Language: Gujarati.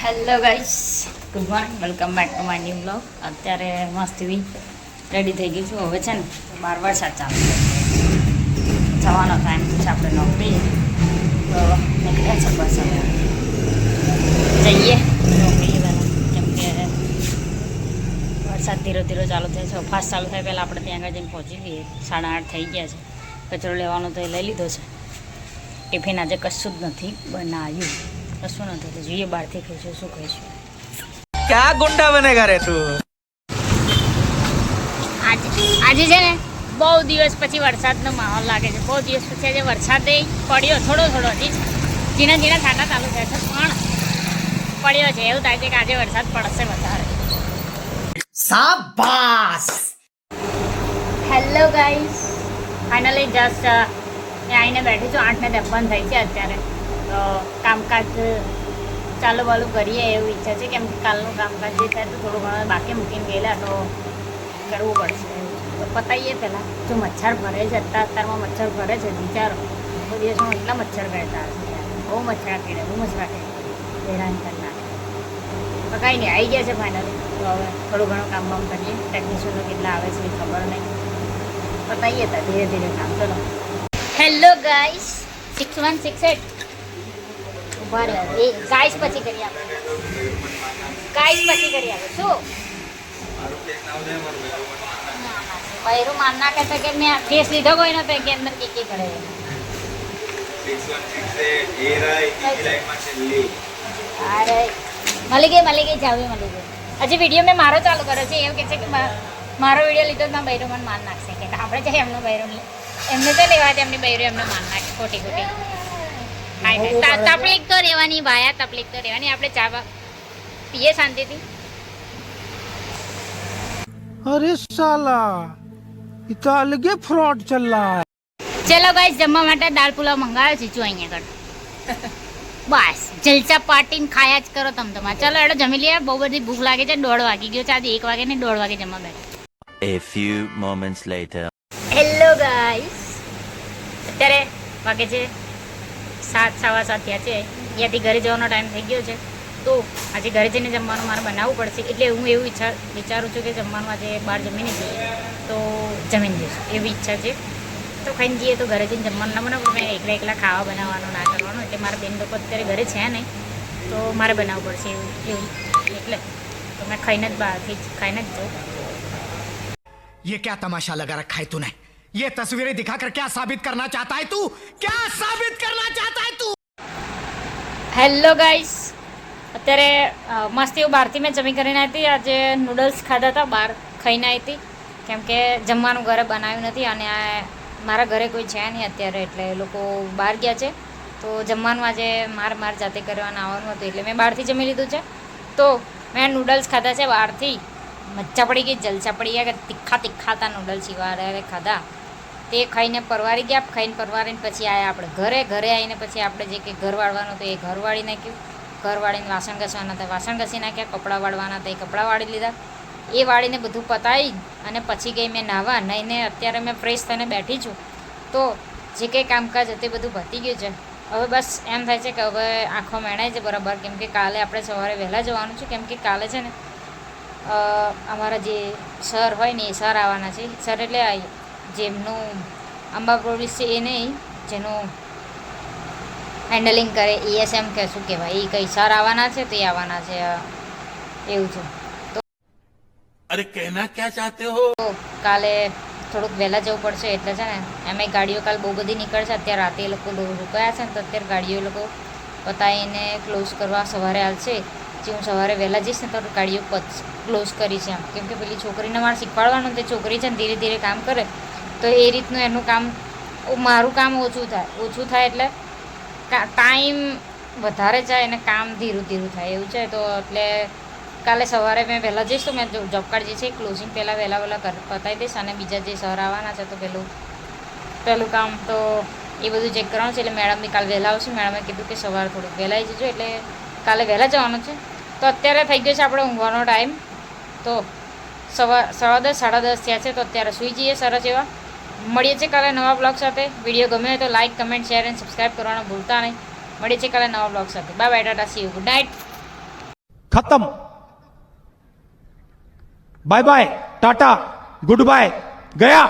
Hello guys, good morning, welcome back to my new blog. અત્યારે મસ્તી રેડી થઈ ગઈ છું. હવે છે ને 12 વરસાદ ચાલુ જવાનો ટાઈમ છે આપણે નોકરી, તો નીકળ્યા છે બસ હવે જઈએ નોકરીએ પહેલાં, કેમ કે વરસાદ ધીરે ધીરે ચાલુ થાય છે. ફાસ્ટ ચાલુ થાય પહેલાં આપણે ત્યાં આગળ જઈને પહોંચી જઈએ. 8:30 થઈ ગયા છે. કચરો લેવાનો તો એ લઈ લીધો છે. ટિફિન આજે કશું જ નથી બનાવ્યું, કશું નથી, તો જોઈએ બહારથી ખાઈશું. શું ખાઈશું? ક્યાં ગુંડા બનેગા રે તું? આજે છે ને બહુ દિવસ પછી વરસાદનો માહોલ લાગે છે. બહુ દિવસ પછી આજે વરસાદ પડ્યો, થોડો થોડો, હજી ઝીણા ઝીણા છાંટા ચાલુ થયા છે, પણ પડ્યો છે. એવું થાય છે કે આજે વરસાદ પડશે વધારે. શાબાશ. હેલો ગાઈસ, ફાઇનલી જસ્ટ આવીને બેઠી છું. 8:53 થઈ છે અત્યારે. તો કામકાજ ચાલુ બાલુ કરીએ એવું ઈચ્છા છે, કેમ કે કાલનું કામકાજ જે થાય તો થોડું ઘણું બાકી મૂકીને ગયેલા, તો કરવું પડશે. તો પતાવીએ પહેલાં. જો મચ્છર ભરે છે, અત્યારમાં મચ્છર ભરે છે, વિચારો કોઈ દિવસમાં એટલા મચ્છર કરતા હશે. બહુ મચ્છરા કીડે, બહુ મચ્છરા કીડે હેરાન કરી નાખે. તો કાંઈ નહીં, આવી ગયા છે ફાઇનલી. તો હવે થોડું ઘણું કામ બામ કરીએ. ટેકનિશિયનો કેટલા આવે છે એ ખબર નહીં, પતાવીએ તો ધીરે ધીરે કામ. ચલો. હેલો ગાઈસ, 6168 ઉભા રહ્યા. એ ગાઈસ પછી કરી આપે, ગાઈસ પછી કરી આપે. શું બૈરું માન ના કહેતા કે મેં કેસ લીધો કોઈ નતો કે અંદર કે કરે. અરે મળી ગઈ જાવી મળી ગઈ. હજી વિડીયો મેં મારો ચાલુ કર્યો છે. એવું કે છે કે મારો વિડીયો લીધો તો બૈરું મને માન નાખશે, કે આપણે જાય એમનો બૈરું એમને તો લેવા દે, એમની બૈરું એમને માન નાખે ખોટી ખોટી. તકલીફ તો રહેવાની ભાયા, તકલીફ તો રહેવાની. આપણે ચા પીએ શાંતિથી. अरे साला ये तो अलग ही फ्रॉड चल रहा है. ચલો ગાઈસ, જમવા માટે દાળ પુલાવ મંગાવ્યો છે. જો અહીંયા આગળ બસ જલસા પાટીને ખાયા જ કરો તમે તમારે. ચલો એડો જમી લઈએ. બહુ બધી ભૂખ લાગે છે. 1:30 વાગી ગયો છે. આજે 1 વાગે ને 1:30 વાગે જમવા બેઠા. A few moments later. Hello guys, અત્યારે વાગે છે 7, 7:15 થયા છે. અહીંયાથી ઘરે જવાનો ટાઈમ થઈ ગયો છે. તો આજે ઘરે જઈને જમવાનું મારે બનાવવું પડશે. એટલે હું એવું વિચારું છું કે જમવાનું આજે બહાર જમીને જઈએ તો જમીને જઈશું, એવી ઈચ્છા છે. તો ખાઈને જઈએ તો ઘરે જઈને જમવાનું ના બનાવવું, મેં એકલા ખાવા બનાવવાનું ના કરવાનું. એટલે મારા બેન લોકો અત્યારે ઘરે છે નહીં, તો મારે બનાવવું પડશે એવું. એટલે તો મેં ખાઈને જ બહારથી ખાઈને જ જાઉં. ये क्या तमाशा लगा रखा है तूने? ये तस्वीरें दिखाकर क्या साबित करना चाहता है तू? क्या साबित करना चाहता है तू? હેલો ગાઈસ, અત્યારે મસ્ત એવું બહારથી મેં જમી કરીને આવી હતી. આજે નૂડલ્સ ખાધા હતા, બહાર ખાઈને આવી હતી, કેમ કે જમવાનું ઘરે બનાવ્યું નથી. અને મારા ઘરે કોઈ છે નહીં અત્યારે, એટલે એ લોકો બહાર ગયા છે. તો જમવાનું આજે મારે જાતે કરવાનું આવવાનું હતું, એટલે મેં બહારથી જમી લીધું છે. તો મેં નૂડલ્સ ખાધા છે બહારથી. મજા પડી ગઈ, જલસા પડી ગયા. કે તીખા હતા નૂડલ્સ, વારે ખાધા. તે ખાઈને પરવારી ગયા. ખાઈને પરવારીને પછી આવ્યા આપણે ઘરે આવીને પછી આપણે જે કે ઘર વાળવાનું હતું એ ઘર વાળી નાખ્યું. ઘર વાળીને વાસણ ઘસવાના હતા, વાસણ ઘસી નાખ્યા. કપડાં વાળવાના હતા, એ કપડાં વાળી લીધા. એ વાળીને બધું પતાવી અને પછી ગઈ મેં નાહવા. નાહીને અત્યારે મેં ફ્રેશ થઈને બેઠી છું. તો જે કંઈ કામકાજ હતું એ બધું પતી ગયું છે. હવે બસ એમ થાય છે કે હવે આંખો મેણાય છે બરાબર, કેમ કે કાલે આપણે સવારે વહેલા જવાનું છે. કેમ કે કાલે છે ને અમારા જે સર હોય ને એ સર આવવાના છે. સર એટલે જેમનું અંબા પ્રોડિસ છે એ નહીં, જેનું હેન્ડલિંગ કરે ESM કે શું કહેવાય, એ કંઈ સર આવવાના છે, તો એ આવવાના છે એવું છે. તો अरे कहना क्या चाहते हो? કાલે થોડુંક વહેલા જવું પડશે. એટલે છે ને એમાંય ગાડીઓ કાલે બહુ બધી નીકળશે. અત્યારે રાતે એ લોકો રોકાયા છે ને, તો અત્યારે ગાડીઓ એ લોકો પતાવીને ક્લોઝ કરવા સવારે આવશે. જે હું સવારે વહેલા જઈશ ને તો ગાડીઓ ક્લોઝ કરી છે એમ, કેમ કે પેલી છોકરીને મારે શીખવાડવાનું, તે છોકરી છે ને ધીરે ધીરે કામ કરે, તો એ રીતનું એનું કામ, મારું કામ ઓછું થાય એટલે ટાઈમ વધારે જાય અને કામ ધીરું થાય એવું છે. તો એટલે કાલે સવારે મેં વહેલા જઈશ તો મેં જોબ કાર્ડ જે છે ક્લોઝિંગ પહેલાં વહેલા પતાવી દઈશ. અને બીજા જે સર આવવાના છે તો પહેલું કામ તો એ બધું ચેક કરવાનું છે. એટલે મેડમ બી કાલે વહેલા આવશે. મેડમે કીધું કે સવારે થોડુંક વહેલા આવી જજો, એટલે કાલે વહેલા જવાનું છે. તો અત્યારે થઈ ગયો છે આપણે ઊંઘવાનો ટાઈમ. તો 10:15 10:30 થયા છે. તો અત્યારે સૂઈ જઈએ સરસ એવા. મળીએ છીએ કાલે નવા બ્લોગ સાથે. વિડીયો ગમે હોય તો લાઇક, કમેન્ટ, શેર અને સબસ્ક્રાઈબ કરવાનું ભૂલતા નહીં. મળીએ છીએ કાલે નવા બ્લોગ સાથે. Bye bye, tata, see you, good night. खत्म, bye bye, tata, goodbye, गया।